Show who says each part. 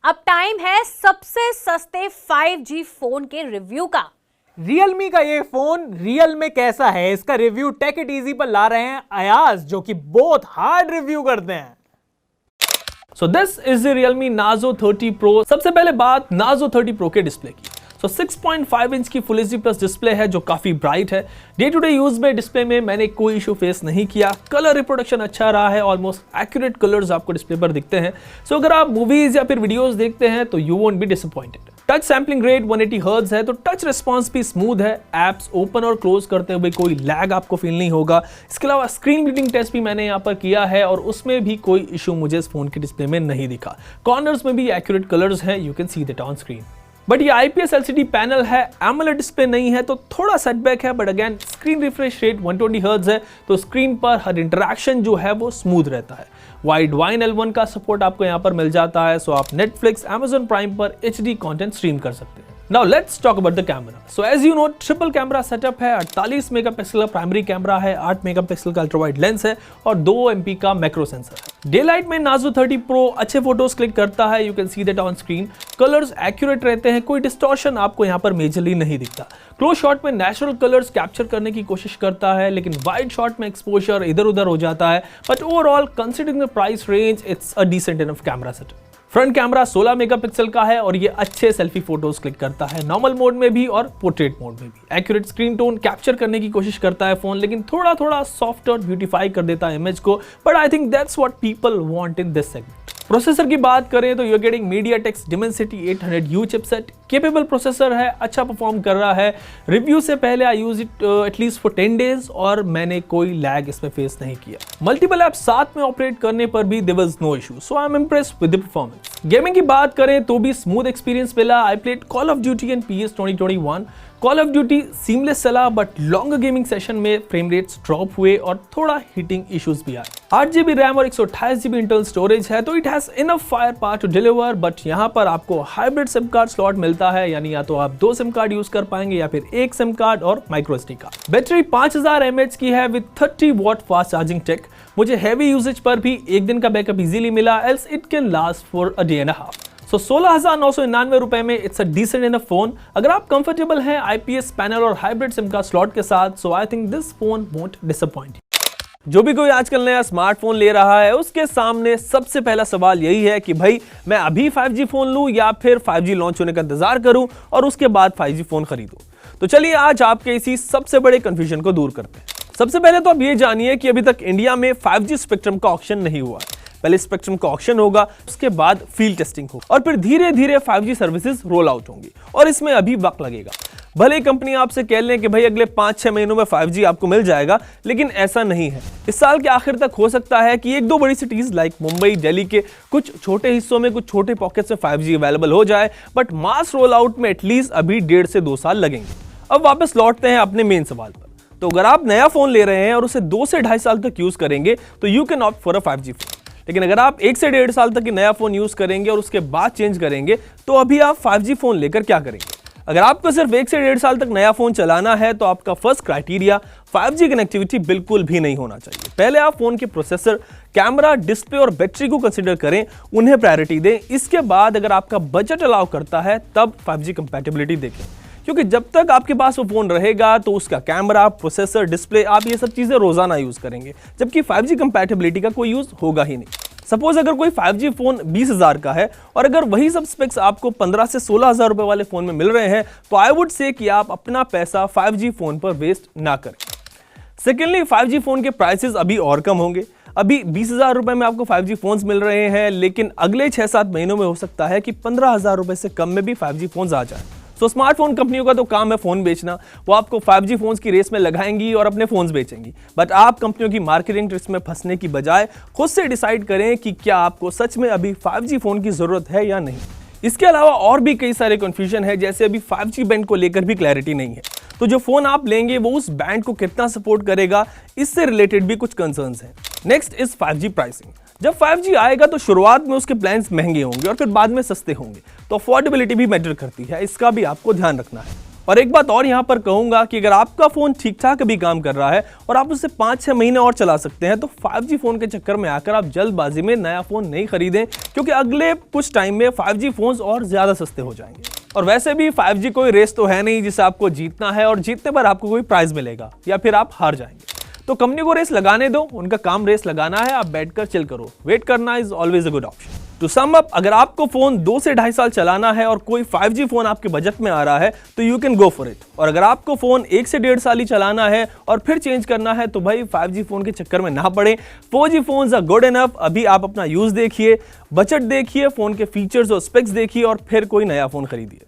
Speaker 1: अब टाइम है सबसे सस्ते 5G फोन के रिव्यू का।
Speaker 2: Realme का ये फोन रियल में कैसा है, इसका रिव्यू टेक इट इजी पर ला रहे हैं अयाज, जो कि बहुत हार्ड रिव्यू करते हैं।
Speaker 3: So this is the Realme Narzo 30 Pro। सबसे पहले बात Narzo 30 Pro के डिस्प्ले की। 6.5 इंच की फुल एचडी प्लस डिस्प्ले है जो काफी ब्राइट है। डे टू डे यूज में डिस्प्ले में मैंने कोई इशू फेस नहीं किया। कलर रिप्रोडक्शन अच्छा रहा है, ऑलमोस्ट एक्यूरेट कलर्स आपको डिस्प्ले पर दिखते हैं। सो अगर आप मूवीज या फिर वीडियोस देखते हैं तो you won't be disappointed. Touch sampling rate 180 hertz है तो टच रिस्पॉन्स भी स्मूथ है। एप्स ओपन और क्लोज करते हुए कोई लैग आपको फील नहीं होगा। इसके अलावा स्क्रीन रीडिंग टेस्ट भी मैंने यहाँ पर किया है और उसमें भी कोई इशू मुझे इस फोन के डिस्प्ले में नहीं दिखा। कॉर्नर्स में भी एक्यूरेट कलर्स हैं, you can see that on screen. But ये IPS LCD पैनल है, AMOLED डिस्प्ले नहीं है तो थोड़ा सेटबैक है। But again screen refresh rate 120 hertz है तो स्क्रीन पर हर इंटरेक्शन जो है वो स्मूथ रहता है। वाइड वाइन L1 का सपोर्ट आपको यहाँ पर मिल जाता है, सो आप Netflix, Amazon Prime पर HD कंटेंट स्ट्रीम कर सकते हैं। Now let's talk about the camera. So as you know, triple camera setup है। 48 मेगापिक्सल का प्राइमरी कैमरा है, 8 मेगापिक्सल का अल्ट्रा वाइड लेंस है और 2 MP का मैक्रो सेंसर है। डे लाइट में Narzo 30 Pro अच्छे फोटोज क्लिक करता है, you can see that on screen. Colours accurate रहते हैं, कोई डिस्टॉर्शन आपको यहाँ पर मेजरली नहीं दिखता। क्लोज शॉट में नेचुरल कलर्स कैप्चर करने की कोशिश करता है, लेकिन वाइड शॉट में एक्सपोजर इधर उधर हो जाता है। But overall considering the price range, it's a decent enough camera setup. Front camera 16 megapixel का है और ये अच्छे सेल्फी फोटोज क्लिक करता है, नॉर्मल मोड में भी और पोर्ट्रेट मोड में भी। एक्यूरेट स्क्रीन टोन कैप्चर करने की कोशिश करता है फोन, लेकिन थोड़ा थोड़ा सॉफ्ट और ब्यूटीफाई कर देता है इमेज को। But I think that's what people want in this segment. Processor की बात करें तो you are getting MediaTek Dimensity 800U chipset. Capable processor है, अच्छा परफॉर्म कर रहा है। रिव्यू से पहले I use it at least for 10 days और मैंने कोई लैग इसमें फेस नहीं किया। मल्टीपल ऐप साथ में ऑपरेट करने पर भी there was no issue, so I am impressed with the performance. Gaming की बात करें तो भी स्मूथ एक्सपीरियंस मिला। I played Call of Duty and PS 2021। Call of Duty seamless चला, बट लॉन्गर गेमिंग सेशन में फ्रेम रेट्स ड्रॉप हुए और थोड़ा हीटिंग इश्यूज भी आए। 8GB रैम और 128GB इंटरनल स्टोरेज है तो it has enough fire power to deliver. But यहाँ पर आपको हाइब्रिड सिम कार्ड स्लॉट मिलता है, यानी या तो आप 2 सिम कार्ड यूज कर पाएंगे या फिर 1 सिम कार्ड और micro SD card. Battery 5000 mAh की है विद 30 वॉट फास्ट चार्जिंग टेक। मुझे हैवी यूजेज पर भी एक दिन का बैकअप इजीली मिला, else it can last for a day and a half. So 16,999 रुपए में it's a decent enough phone. अगर आप कंफर्टेबल हैं IPS पैनल और हाइब्रिड सिम कार्ड स्लॉट के साथ, so I think this phone won't disappoint. जो भी कोई आजकल नया स्मार्टफोन ले रहा है उसके सामने सबसे पहला सवाल यही है कि भाई मैं अभी 5G फोन लूं या फिर 5G लॉन्च होने का इंतजार करूं और उसके बाद 5G फोन खरीदूं। तो चलिए आज आपके इसी सबसे बड़े कंफ्यूजन को दूर करते हैं। सबसे पहले तो आप ये जानिए कि अभी तक इंडिया में 5G स्पेक्ट्रम का ऑक्शन नहीं हुआ है। पहले स्पेक्ट्रम का ऑक्शन होगा, उसके बाद फील्ड टेस्टिंग होगा और फिर धीरे धीरे 5G सर्विसेज रोल आउट होंगी और इसमें अभी वक्त लगेगा। भले ही कंपनी आपसे कह लें कि भाई अगले 5-6 महीनों में 5G आपको मिल जाएगा, लेकिन ऐसा नहीं है। इस साल के आखिर तक हो सकता है कि 1-2 बड़ी सिटीज लाइक मुंबई, दिल्ली के कुछ छोटे हिस्सों में, कुछ छोटे पॉकेट्स में 5G अवेलेबल हो जाए, बट मास रोल आउट में एटलीस्ट अभी 1.5 से 2 साल लगेंगे। अब वापस लौटते हैं अपने मेन सवाल पर। तो अगर आप नया फोन ले रहे हैं और उसे 2 से 2.5 साल तक यूज करेंगे तो you can opt for a 5G phone. लेकिन अगर आप 1 से 1.5 साल तक नया फोन यूज करेंगे और उसके बाद चेंज करेंगे तो अभी आप 5G फोन लेकर क्या करेंगे? अगर आपको सिर्फ 1 से 1.5 साल तक नया फोन चलाना है तो आपका फर्स्ट क्राइटेरिया 5G कनेक्टिविटी बिल्कुल भी नहीं होना चाहिए। पहले आप फोन के प्रोसेसर, कैमरा, डिस्प्ले और बैटरी को कंसीडर करें, उन्हें प्रायोरिटी दें। इसके बाद अगर आपका बजट अलाउ करता है तब 5G कंपैटिबिलिटी देखें, क्योंकि जब तक आपके पास वो फोन रहेगा तो उसका कैमरा, प्रोसेसर, डिस्प्ले, आप ये सब चीजें रोजाना यूज करेंगे, जबकि 5G कंपैटिबिलिटी का कोई यूज होगा ही नहीं। सपोज अगर कोई 5G फोन 20,000 का है और अगर वही सब स्पेक्स आपको 15 से 16,000 रुपए वाले फोन में मिल रहे हैं तो आई वुड से कि आप अपना पैसा 5G फोन पर वेस्ट ना करें। सेकेंडली, 5G फोन के प्राइसेस अभी और कम होंगे। अभी 20,000 रुपए में आपको 5G फोन्स मिल रहे हैं, लेकिन अगले 6-7 महीनों में हो सकता है कि 15,000 रुपए से कम में भी 5G फोन्स आ जाए। तो स्मार्टफोन कंपनियों का तो काम है फोन बेचना, वो आपको 5G फोन्स की रेस में लगाएंगी और अपने फोन्स बेचेंगी। बट आप कंपनियों की मार्केटिंग ट्रिक्स में फंसने की बजाय खुद से डिसाइड करें कि क्या आपको सच में अभी 5G फोन की जरूरत है या नहीं। इसके अलावा और भी कई सारे कंफ्यूजन है, जैसे अभी 5G बैंड को लेकर भी क्लैरिटी नहीं है। तो जो फोन आप लेंगे वो उस बैंड को कितना सपोर्ट करेगा, इससे रिलेटेड भी कुछ कंसर्न्स हैं। Next is 5G pricing. जब 5G आएगा तो शुरुआत में उसके प्लान्स महंगे होंगे और फिर बाद में सस्ते होंगे, तो अफोर्डेबिलिटी भी मैटर करती है, इसका भी आपको ध्यान रखना है। और एक बात और यहाँ पर कहूंगा कि अगर आपका फोन ठीक ठाक भी काम कर रहा है और आप उसे 5-6 महीने और चला सकते हैं, तो 5G फोन के चक्कर में आकर आप जल्दबाजी में नया फोन नहीं खरीदें, क्योंकि अगले कुछ टाइम में 5G फोन्स और ज्यादा सस्ते हो जाएंगे। और वैसे भी 5G कोई रेस तो है नहीं जिसे आपको जीतना है और जीतने पर आपको कोई प्राइज मिलेगा या फिर आप हार जाएंगे। तो कंपनी को रेस लगाने दो, उनका काम रेस लगाना है, आप बैठकर चिल करो। वेट करना is always a good option. To sum up, अगर आपको फोन 2 से 2.5 साल चलाना है और कोई 5G फोन आपके बजट में आ रहा है तो you can go for it. और अगर आपको फोन 1 से 1.5 साल ही चलाना है और फिर चेंज करना है तो भाई 5G फोन के चक्कर में ना पड़े। 4G phones are good enough. अभी आप अपना यूज देखिए, बजट देखिए, फोन के फीचर्स और स्पेक्स देखिए और फिर कोई नया फोन खरीदिए।